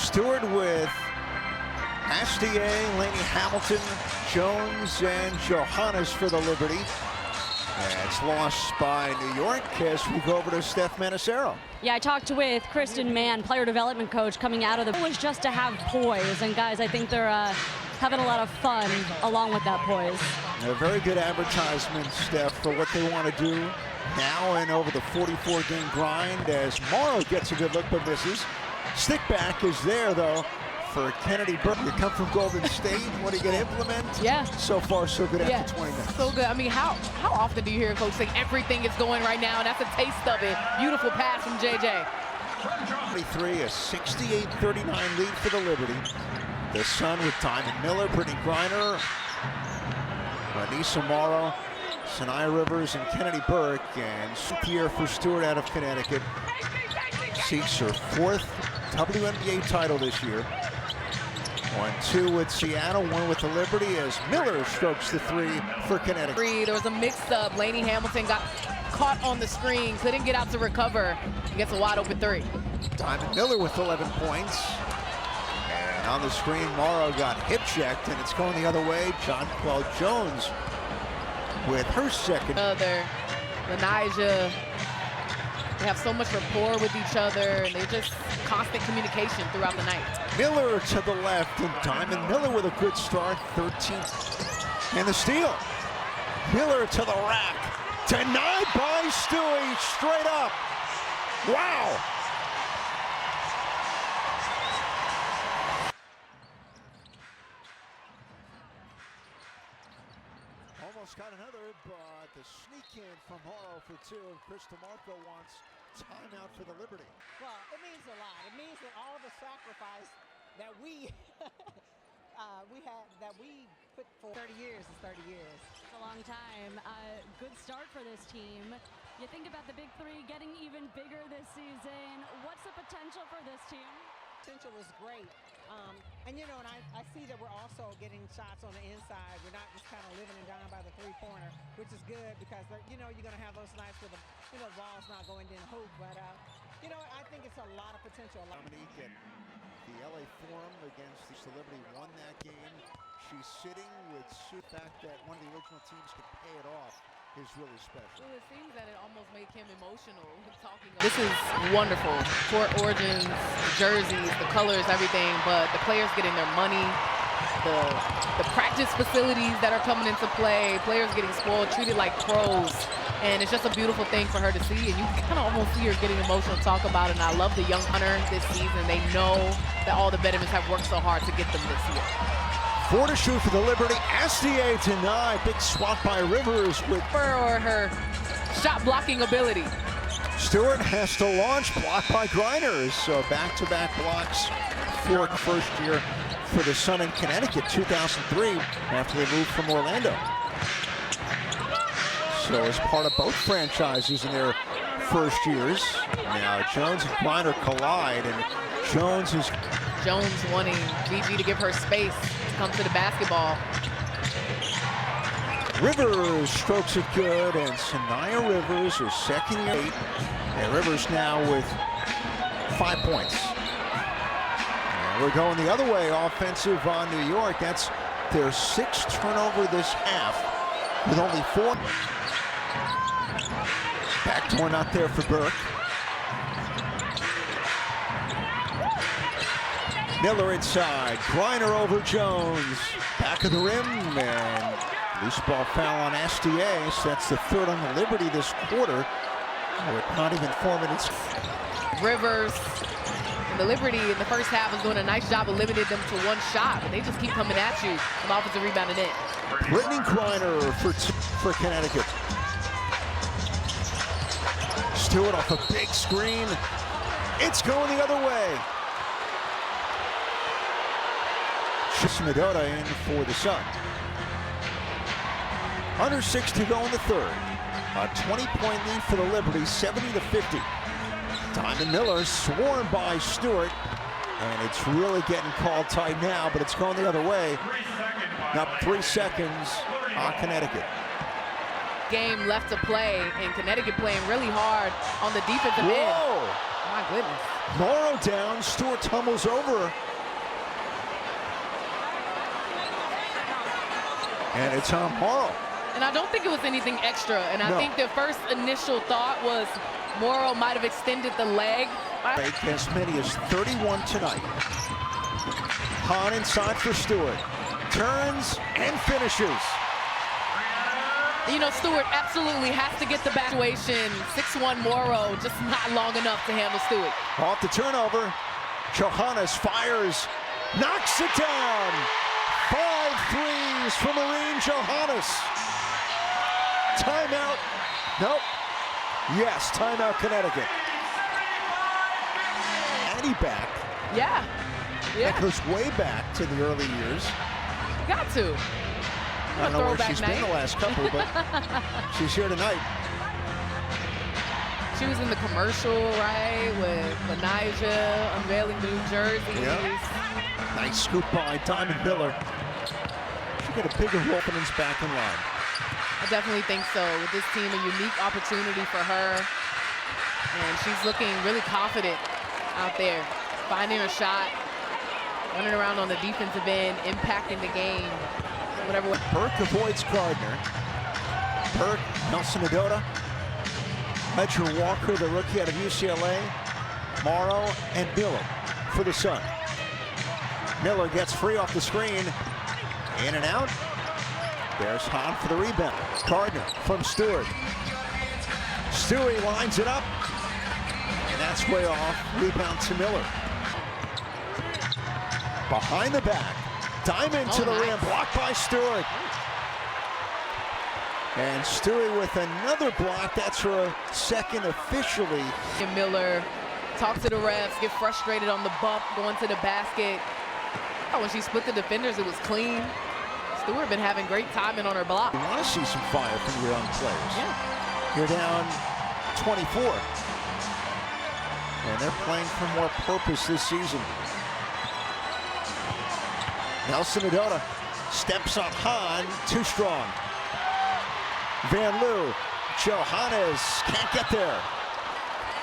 Stewart with Astier, Laney Hamilton, Jones, and Johannes for the Liberty. And it's lost by New York as we go over to Steph Manacero. Yeah, I talked with Kristen Mann, player development coach, coming out of the was just to have poise. And guys, I think they're having a lot of fun along with that poise. A very good advertisement, Steph, for what they want to do now and over the 44-game grind as Morrow gets a good look but misses. Stick back is there, though, for Kennedy Burke. You come from Golden State. What are you going to implement? Yeah. So far, so good after 20 minutes. So good. I mean, how often do you hear a coach say everything is going right now? And that's a taste of it. Beautiful pass from JJ. 23, a 68-39 lead for the Liberty. The Sun with Diamond Miller, Brittany Griner, Ranisa Morrow, Sanaya Rivers, and Kennedy Burke. And here for Stewart out of Connecticut. Seeks her fourth WNBA title this year. 1-2 with Seattle, 1 with the Liberty as Miller strokes the 3 for Connecticut. There was a mix-up. Laney Hamilton got caught on the screen, couldn't get out to recover. Gets a wide open 3. Diamond Miller with 11 points. And on the screen, Morrow got hip checked, and it's going the other way. Jonquel Jones with her second. Lanija, they have so much rapport with each other, and they just constant communication throughout the night. Miller to the left, and Diamond Miller with a good start, 13th. And the steal. Miller to the rack. Denied by Stewie, straight up. Wow. Almost got another, but the sneak in from Morrow for 2, and Chris DeMarco wants timeout for the Liberty. Well, it means a lot. It means that all the sacrifice that we we put for 30 years is 30 years. It's a long time. Good start for this team. You think about the big 3 getting even bigger this season. What's the potential for this team? Potential is great. And you know, and I see that we're also getting shots on the inside. We're not just kind of living and dying by the 3-pointer, which is good because you know you're going to have those nights where the ball's not going in the hoop. But you know, I think it's a lot of potential. Dominique at the LA Forum against the Liberty won that game. She's sitting with the fact that one of the original teams could pay it off is really special. Well, it seems that it almost made him emotional talking about. This is wonderful. Court origins, jerseys, the colors, everything, but the players getting their money, the practice facilities that are coming into play, players getting spoiled, treated like pros. And it's just a beautiful thing for her to see, and you can kind of almost see her getting emotional to talk about it. And I love the young hunter this season. They know that all the veterans have worked so hard to get them this year. 4 to shoot for the Liberty. Astier denied. Big swat by Rivers with her shot blocking ability. Stewart has to launch, blocked by Griner. So back-to-back blocks for the first year for the Sun in Connecticut, 2003, after they moved from Orlando. So as part of both franchises in their first years. Now Jones and Griner collide, and Jones wanting Gigi to give her space to come to the basketball. Rivers strokes it good, and Sanaya Rivers, her second year, 8. And Rivers now with 5 points. And we're going the other way, offensive on New York. That's their 6th turnover this half, with only 4. Backdoor not there for Burke. Miller inside, Griner over Jones. Back of the rim, and loose ball foul on Astier. So that's the 3rd on the Liberty this quarter. With not even 4 minutes. Rivers and the Liberty in the first half is doing a nice job of limiting them to 1 shot, but they just keep coming at you from offensive rebounding in. Brittany Griner for Connecticut. Stewart off a big screen. It's going the other way. Shismadota in for the Sun. Under 6 to go in the 3rd. A 20-point lead for the Liberty, 70-50. Diamond Miller swarmed by Stewart, and it's really getting called tight now, but it's going the other way. Up 3 seconds on Connecticut. Game left to play, and Connecticut playing really hard on the defensive end. Whoa! My goodness. Morrow down, Stewart tumbles over. And it's on Morrow. And I don't think it was anything extra. And I think the first initial thought was Morrow might have extended the leg. As many as 31 tonight. Hahn inside for Stewart. Turns and finishes. You know, Stewart absolutely has to get the back situation. 6'1" Morrow, just not long enough to handle Stewart. Off the turnover, Johannes fires, knocks it down. 5 threes for Marine Johannes. Timeout. Nope. Yes, timeout Connecticut. Addie back. Yeah. That goes way back to the early years. Got to. I don't know where she's been the last couple, but she's here tonight. She was in the commercial, right, with Lanija, unveiling new jerseys. Yep. Nice scoop by Diamond Miller. She'll get a bigger role when he's back in line. I definitely think so. With this team, a unique opportunity for her. And she's looking really confident out there, finding her shot, running around on the defensive end, impacting the game. Whatever. Burke avoids Gardner. Burke, Nelson Adota, Ledger Walker, the rookie out of UCLA, Morrow, and Miller for the Sun. Miller gets free off the screen. In and out. There's Hahn for the rebound. Gardner from Stewart. Stewie lines it up. And that's way off. Rebound to Miller. Behind the back. Diamond to the rim, blocked by Stewart. And Stewie with another block. That's her second officially. And Miller talks to the refs, get frustrated on the bump, going to the basket. Oh, when she split the defenders, it was clean. Stewart been having great timing on her block. You want to see some fire from your young players. Yeah. You're down 24. And they're playing for more purpose this season. Nelson Adota steps on Hahn, too strong. Van Loo, Johannes can't get there.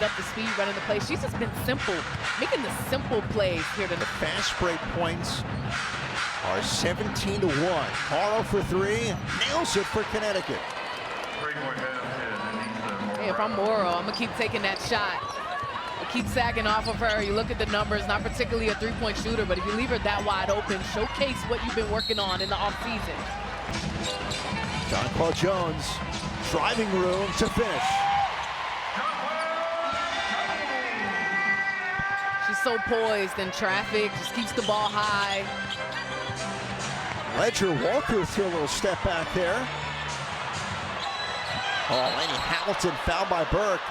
Up the speed, running the play. She's just been simple, making the simple plays here tonight. The fast break points are 17-1. Morrow for 3, nails it for Connecticut. Hey, if I'm Morrow, I'm gonna keep taking that shot. I keep sagging off of her. You look at the numbers, not particularly a three-point shooter, but if you leave her that wide open, showcase what you've been working on in the offseason. John Paul Jones, driving room to finish. She's so poised in traffic, just keeps the ball high. Ledger Walker threw a little step back there. Oh, Laney Hamilton fouled by Burke.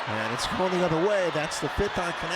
And it's going the other way. That's the 5th on Connecticut.